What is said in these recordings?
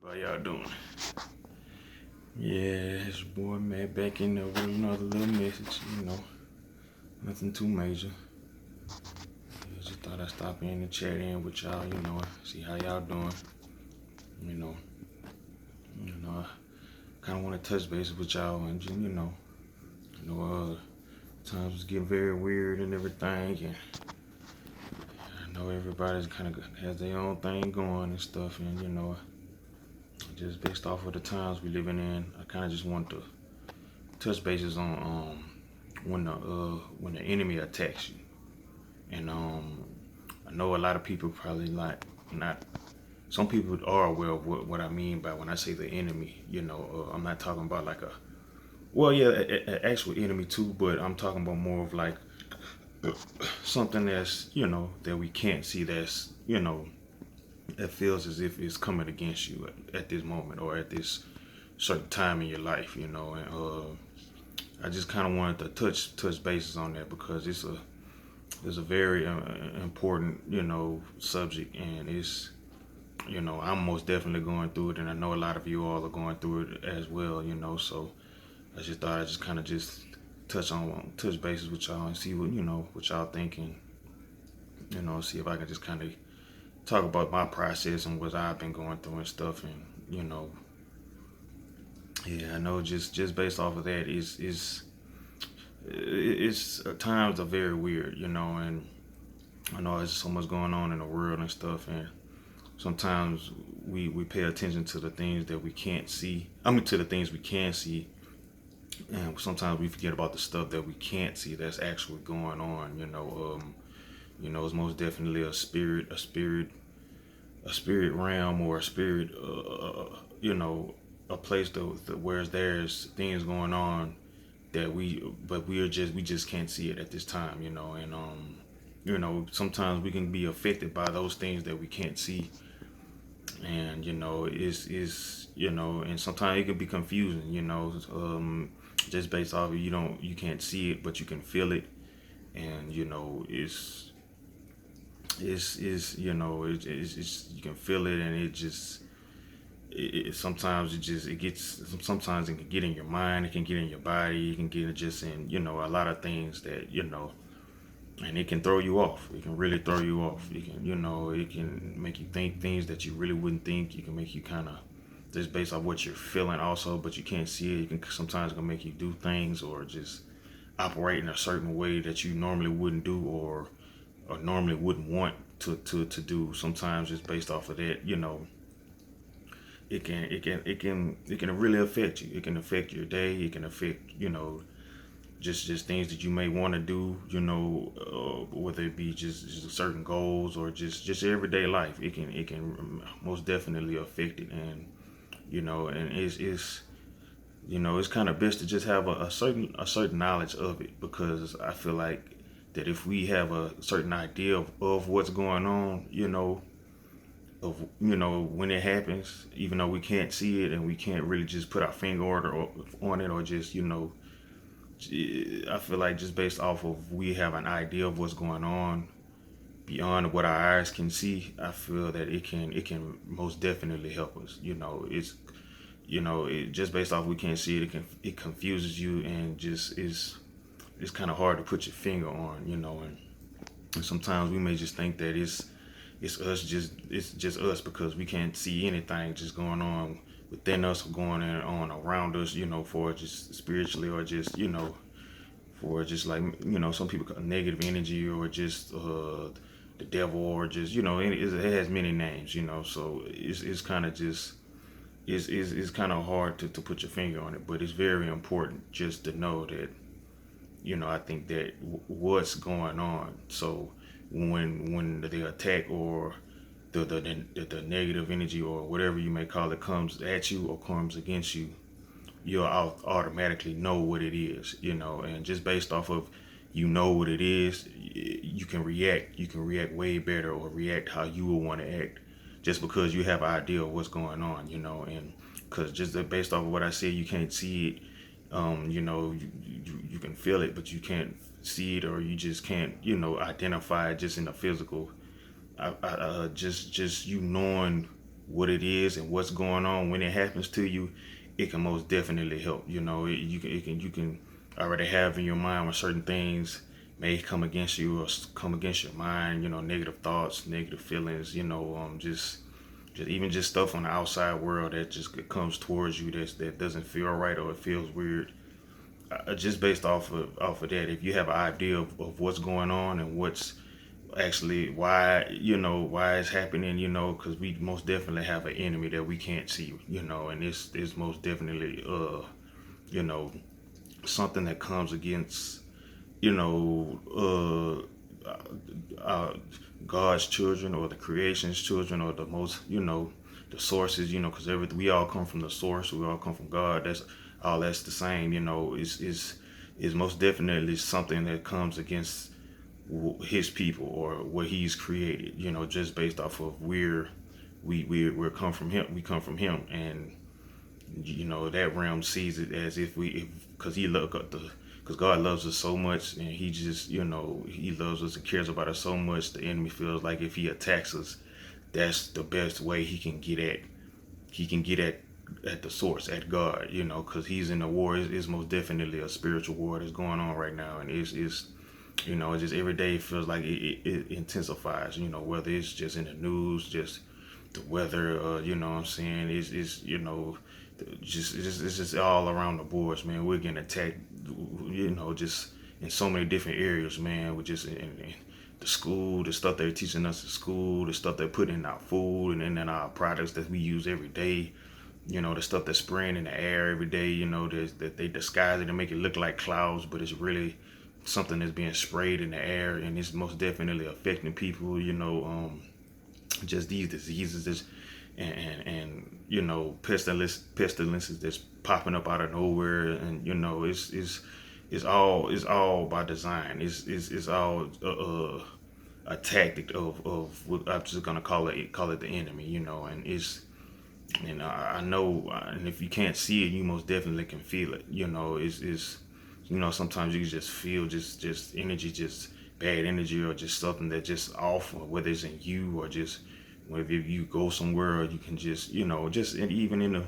How y'all doing? Yeah, it's your boy Matt back in there with another little message, nothing too major. Just thought I'd stop in and chat in with y'all, see how y'all doing. You know, I kind of want to touch base with y'all and just, times was getting very weird and everything, and I know everybody's kind of has their own thing going and stuff, and just based off of the times we living in, I kind of just want to touch bases on when the enemy attacks you. And I know a lot of people probably like not. Some people are aware of what I mean by when I say the enemy. I'm not talking about like a actual enemy too, but I'm talking about more of like something that's that we can't see. That's that feels as if it's coming against you at this moment or at this certain time in your life. And I just kind of wanted to touch bases on that because it's a very important subject, and it's I'm most definitely going through it, and I know a lot of you all are going through it as well. So I just thought I'd just kind of just touch bases with y'all and see what y'all thinking. See if I can just kind of talk about my process and what I've been going through and stuff, and yeah, I know just based off of that it's times are very weird, and I know there's so much going on in the world and stuff, and sometimes we pay attention to the things that we can't see. I mean, to the things we can see, and sometimes we forget about the stuff that we can't see that's actually going on. It's most definitely a spirit realm or a spirit, a place that where there's things going on that we just can't see it at this time, and sometimes we can be affected by those things that we can't see, and and sometimes it can be confusing, just based off of you can't see it but you can feel it, and it's you can feel it, and sometimes it gets, sometimes it can get in your mind, it can get in your body, it can get just in a lot of things that and it can throw you off. It can really throw you off. It can it can make you think things that you really wouldn't think. It can make you kind of just based off what you're feeling also, but you can't see it. You can sometimes gonna make you do things or just operate in a certain way that you normally wouldn't do, or normally wouldn't want to do. Sometimes just based off of that, it can really affect you. It can affect your day. It can affect just things that you may want to do. Whether it be just certain goals or just everyday life. It can most definitely affect it, and and it's kind of best to just have a certain knowledge of it, because I feel like that if we have a certain idea of what's going on, of when it happens, even though we can't see it and we can't really just put our finger on it, or just I feel like just based off of we have an idea of what's going on beyond what our eyes can see, I feel that it can most definitely help us. It just based off we can't see it, it confuses you, and just is it's kind of hard to put your finger on, and sometimes we may just think that it's just us because we can't see anything just going on within us or going on around us, for just spiritually, or just for just like some people call it negative energy, or just the devil, or just it has many names, so it's kind of just it's kind of hard to put your finger on it, but it's very important just to know that I think that what's going on. So when the attack or the negative energy or whatever you may call it comes at you or comes against you, you'll automatically know what it is, and just based off of what it is, you can react way better, or react how you would want to act, just because you have an idea of what's going on, and because just based off of what I said, you can't see it, you can feel it, but you can't see it, or you just can't identify it just in the physical. Just knowing what it is and what's going on when it happens to you, it can most definitely help. You can already have in your mind when certain things may come against you or come against your mind. Negative thoughts, negative feelings. Just even just stuff on the outside world that just comes towards you that doesn't feel right or it feels weird. Just based off of that, if you have an idea of what's going on and what's actually why it's happening, because we most definitely have an enemy that we can't see, and it's most definitely you know something that comes against you know God's children or the creation's children or the most the sources, because everything, we all come from the source, we all come from God. That's the same. Is most definitely something that comes against his people or what he's created, just based off of we're come from him. We come from him, and that realm sees it as if because because God loves us so much, and he just he loves us and cares about us so much. The enemy feels like if he attacks us, that's the best way he can get at the source, at God, because he's in the war. It's most definitely a spiritual war that's going on right now, and it's just every day it feels like it intensifies, whether it's just in the news, just the weather, what I'm saying, it's just all around the boards, man. We're getting attacked, just in so many different areas, man. We're just in the school, the stuff they're teaching us at school, the stuff they're putting in our food and in our products that we use every day. The stuff that's spraying in the air every day, that they disguise it and make it look like clouds, but it's really something that's being sprayed in the air, and it's most definitely affecting people, just these diseases and pestilences that's popping up out of nowhere, and it's all by design. It's all a tactic of what I'm just gonna call it the enemy, and I know, and if you can't see it, you most definitely can feel it. Sometimes you just feel just energy, just bad energy, or just something that just off, or whether it's in you or just whether you go somewhere, or you can just even on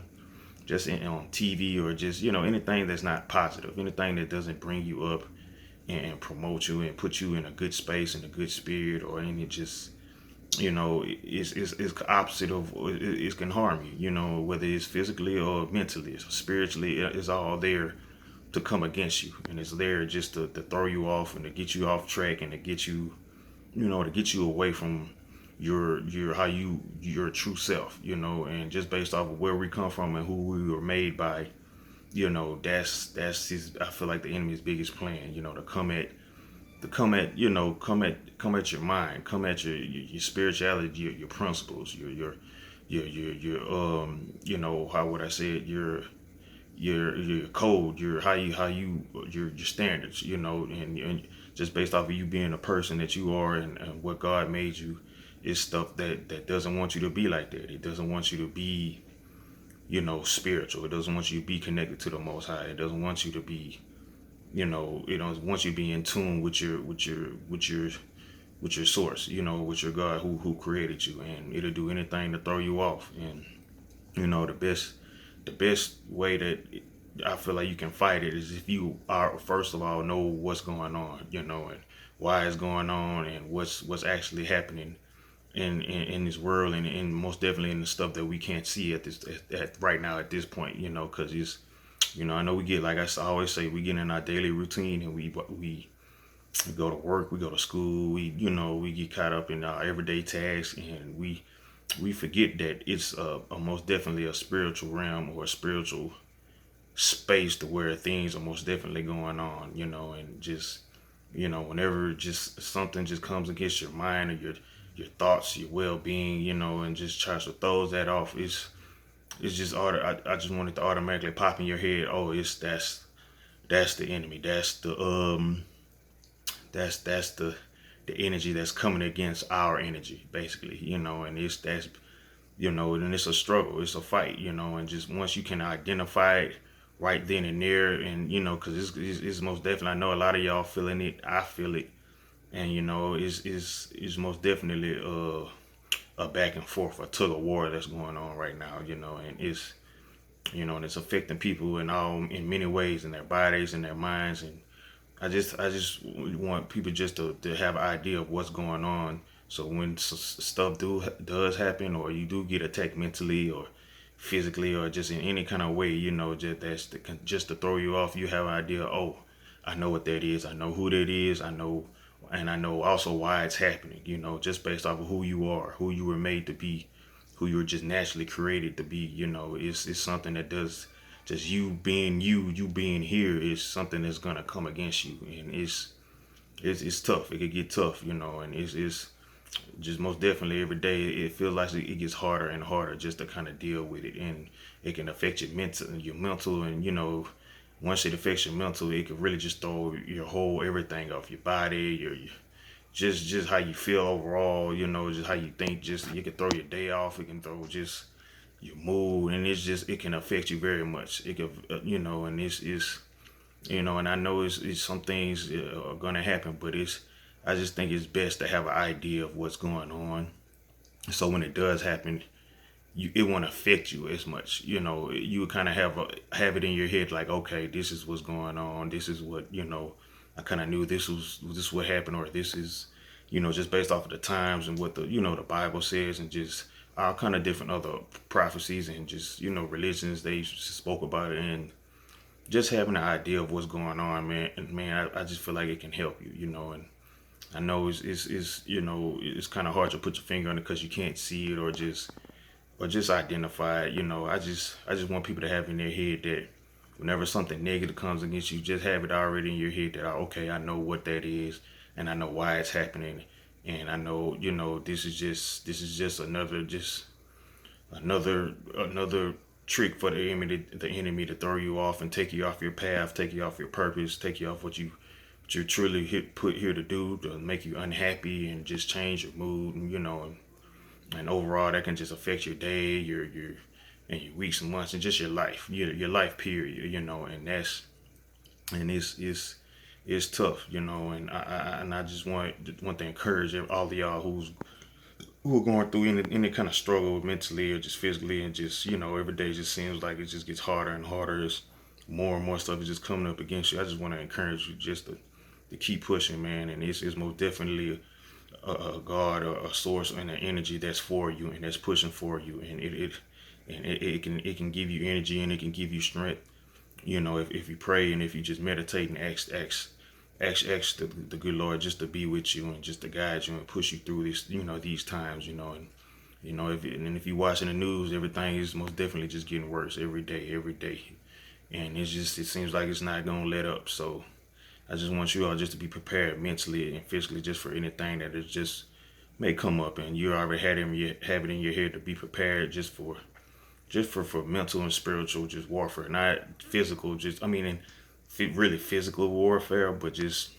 TV, or just anything that's not positive, anything that doesn't bring you up and promote you and put you in a good space and a good spirit, or any just it's opposite of it can harm you, whether it's physically or mentally or spiritually. It's all there to come against you, and it's there just to throw you off and to get you off track and to get you to get you away from your your true self, and just based off of where we come from and who we were made by, that's his, I feel like the enemy's biggest plan, come at your mind, come at your spirituality, your principles, your how would I say it, your code, your standards, and just based off of you being a person that you are, and what God made you, is stuff that doesn't want you to be like that. It doesn't want you to be, spiritual. It doesn't want you to be connected to the Most High. It doesn't want you to be, it don't want you to be in tune with your source, with your God who created you, and it'll do anything to throw you off. And the best way that I feel like you can fight it is if you are, first of all, know what's going on, and why it's going on, and what's actually happening in this world, and most definitely in the stuff that we can't see at right now at this point, because it's, I know we get, like I always say, we get in our daily routine, and we go to work, we go to school, we get caught up in our everyday tasks, and we forget that it's a most definitely a spiritual realm or a spiritual space to where things are most definitely going on, and just, whenever just something just comes against your mind or your thoughts, your well-being, and just tries to throw that off, it's just I just want it to automatically pop in your head. Oh, that's the enemy. That's the energy that's coming against our energy, basically, and and it's a struggle, it's a fight, and just once you can identify it right then and there, and because it's most definitely, I know a lot of y'all feeling it, I feel it, and it's most definitely a back and forth, a tug of war that's going on right now, and and it's affecting people in many ways in their bodies and their minds. And I just want people just to have an idea of what's going on. So when stuff does happen, or you do get attacked mentally or physically, or just in any kind of way, just to throw you off. You have an idea. Oh, I know what that is. I know who that is. I know also why it's happening. Just based off of who you are, who you were made to be, who you were just naturally created to be. It's something that does. Just you being here is something that's gonna come against you, and it's tough. It could get tough, and it's just most definitely every day it feels like it gets harder and harder just to kind of deal with it. And it can affect your mental, and once it affects your mental, it can really just throw your whole everything off, your body, just how you feel overall, just how you think. Just it can throw your day off. It can throw just your mood, and it can affect you very much. It can, and and I know it's some things are gonna happen, but I just think it's best to have an idea of what's going on, so when it does happen, it won't affect you as much. You kind of have it in your head like, okay, this is what's going on. This is what I kind of knew this what happened, or this is just based off of the times and what the Bible says, and just all kind of different other prophecies, and just religions they spoke about it. And just having an idea of what's going on, man. And man, I just feel like it can help you, and I know it's kind of hard to put your finger on it because you can't see it, or just identify it. I just want people to have in their head that whenever something negative comes against you, just have it already in your head that, okay, I know what that is, and I know why it's happening. And I know, this is just another trick for the enemy to throw you off and take you off your path, take you off your purpose, take you off what you're truly put here to do, to make you unhappy and just change your mood. And overall that can just affect your day, and your weeks and months, and just your life, your life period. And it's tough. And I just want to encourage all of y'all who are going through any kind of struggle mentally or just physically, and just every day just seems like it just gets harder and harder. It's more and more stuff is just coming up against you. I just want to encourage you just to keep pushing, man. And it's most definitely a God, or a source, and an energy that's for you and that's pushing for you. And it can give you energy, and it can give you strength. If you pray, and if you just meditate and ask the good Lord just to be with you, and just to guide you and push you through these times. And if you watching the news, everything is most definitely just getting worse every day. And it seems like it's not gonna let up. So I just want you all just to be prepared mentally and physically, just for anything that is just may come up, and you already have it in your head to be prepared, just for mental and spiritual just warfare, not physical. Really physical warfare, but just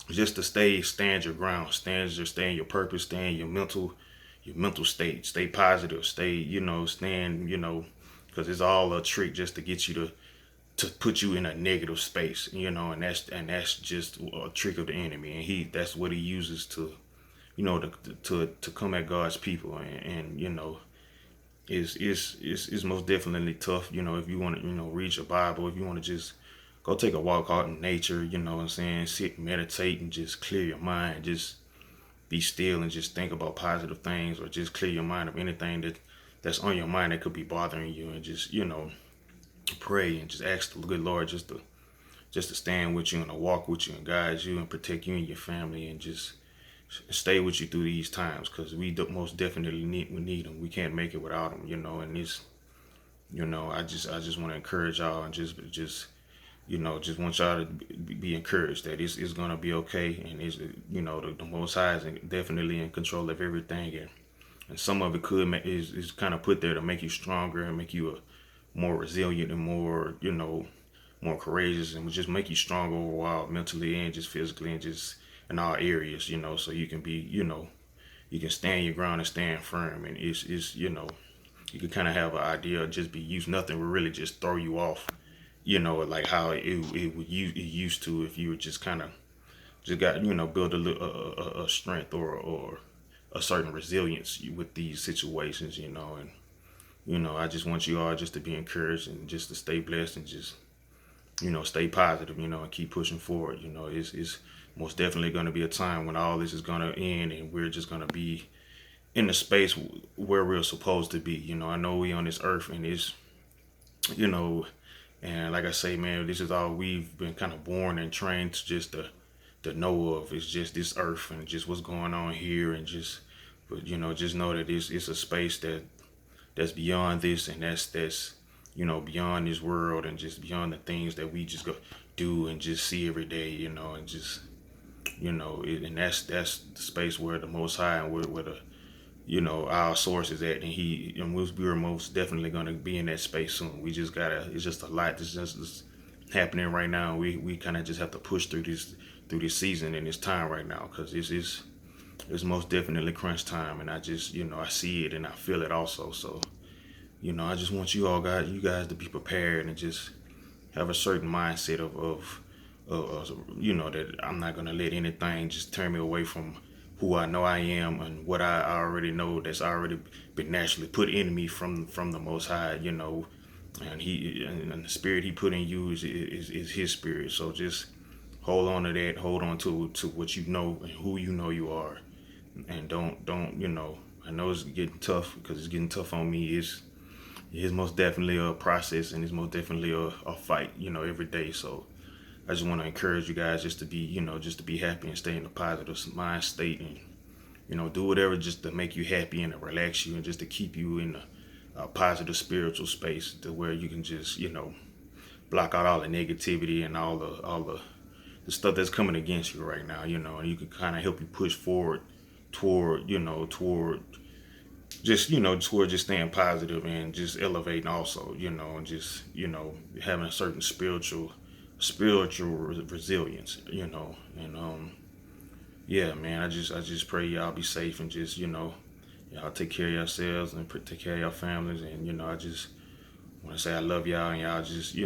to stand your ground, stay in your purpose, stay in your mental state, stay positive, stand, because it's all a trick just to get you to put you in a negative space, and that's just a trick of the enemy, and that's what he uses to come at God's people. And is most definitely tough. If you want to read your Bible, if you want to just go take a walk out in nature, what I'm saying, sit, meditate, and just clear your mind, just be still and just think about positive things, or just clear your mind of anything that's on your mind that could be bothering you, and just pray and just ask the good Lord just to stand with you and to walk with you and guide you and protect you and your family, and just stay with you through these times, because most definitely need them. We can't make it without them. And this, I just want to encourage y'all, and just want y'all to be encouraged that it's gonna be okay, and it's the Most High is definitely in control of everything, and some of it is kind of put there to make you stronger and make you more resilient and more courageous, and just make you stronger overall, mentally and just physically, and just in all areas, so you can be, you can stand your ground and stand firm. And it's you can kind of have an idea of just be used. Nothing will really just throw you off, like how it used to, if you were just kind of just got build a strength, or a certain resilience with these situations, and I just want you all just to be encouraged and just to stay blessed and just stay positive, and keep pushing forward. It's most definitely going to be a time when all this is going to end and we're just going to be in the space where we're supposed to be. I know we on this earth and it's, you know, and like I say, man, this is all we've been kind of born and trained to know of. It's just this earth and just what's going on here and just, but just know that it's a space that's beyond this and that's beyond this world and just beyond the things that we just go do and just see every day, and just and that's the space where the Most High and where the our source is at, and we're most definitely going to be in that space soon. We just gotta, it's just a lot that's just happening right now. We kind of just have to push through this season and this time right now, because it's most definitely crunch time, and I just I see it and I feel it also. So I just want you guys to be prepared and just have a certain mindset of that I'm not gonna let anything just turn me away from who I know I am and what I already know that's already been naturally put in me from the Most High, and and the spirit He put in you is His spirit. So just hold on to that, hold on to what you know and who you are, and don't I know it's getting tough because it's getting tough on me. It's most definitely a process and it's most definitely a fight, every day. So I just want to encourage you guys just to be, just to be happy and stay in a positive mind state and, do whatever just to make you happy and to relax you and just to keep you in a positive spiritual space to where you can just, block out all the negativity and all the stuff that's coming against you right now, and you can kind of help you push forward toward just toward just staying positive and just elevating also, and just having a certain spiritual resilience, and yeah, man, I just pray y'all be safe and just y'all take care of yourselves and take care of your families, and I just want to say I love y'all and y'all just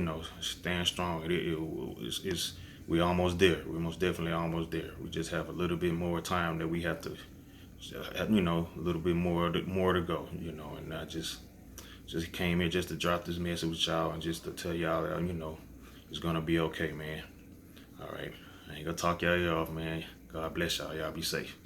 stand strong. It's we almost there. We're most definitely almost there. We just have a little bit more time that we have to a little bit more to go, and I just came here just to drop this message with y'all and just to tell y'all that it's gonna be okay, man. All right, I ain't gonna talk y'all off, man. God bless y'all. Y'all be safe.